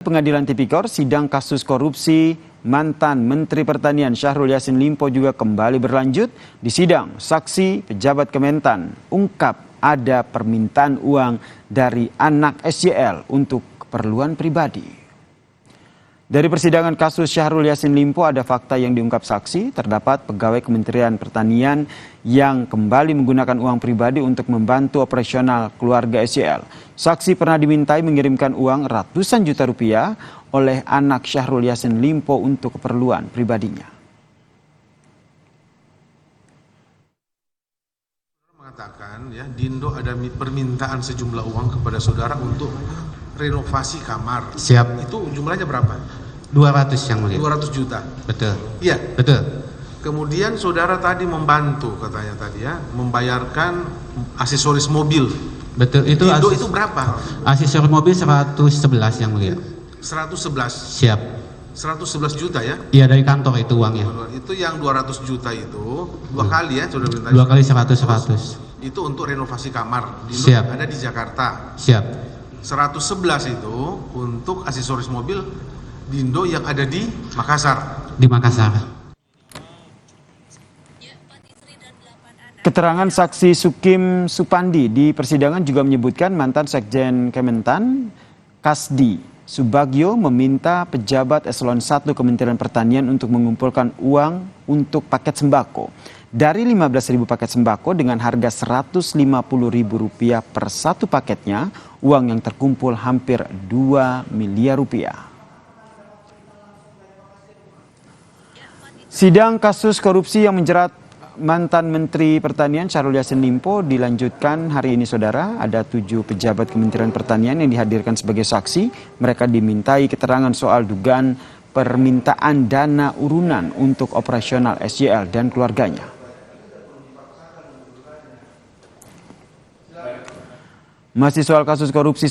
Pengadilan Tipikor, sidang kasus korupsi mantan Menteri Pertanian Syahrul Yassin Limpo juga kembali berlanjut. Di sidang, saksi pejabat Kementan ungkap ada permintaan uang dari anak SYL untuk keperluan pribadi. Dari persidangan kasus Syahrul Yassin Limpo ada fakta yang diungkap saksi, terdapat pegawai Kementerian Pertanian yang kembali menggunakan uang pribadi untuk membantu operasional keluarga SYL. Saksi pernah dimintai mengirimkan uang ratusan juta rupiah oleh anak Syahrul Yassin Limpo untuk keperluan pribadinya. Mengatakan ya, Dindo ada permintaan sejumlah uang kepada saudara untuk renovasi kamar. Siap. Itu jumlahnya berapa? 200 yang mulia. 200 juta. Betul. Iya. Betul. Kemudian saudara tadi membantu katanya tadi ya, membayarkan aksesoris mobil. Betul. Itu Dindo itu berapa? aksesoris mobil 111 yang mulia. 111. Siap. 111 juta ya. Iya, dari kantor itu uangnya. Itu yang 200 juta itu dua kali ya saudara minta. 2 kali 100. Itu untuk renovasi kamar. Dindo Siap. ada di Jakarta. Siap. 111 itu untuk aksesoris mobil Dindo yang ada di Makassar. Di Makassar. Keterangan saksi Sukim Supandi di persidangan juga menyebutkan mantan Sekjen Kementan, Kasdi Subagio, meminta pejabat eselon 1 Kementerian Pertanian untuk mengumpulkan uang untuk paket sembako. Dari 15.000 paket sembako dengan harga Rp150.000 per satu paketnya, uang yang terkumpul hampir Rp2 miliar. Sidang kasus korupsi yang menjerat mantan Menteri Pertanian Syahrul Yassin Limpo dilanjutkan hari ini, saudara. Ada 7 pejabat Kementerian Pertanian yang dihadirkan sebagai saksi. Mereka dimintai keterangan soal dugaan permintaan dana urunan untuk operasional SYL dan keluarganya. Masih soal kasus korupsi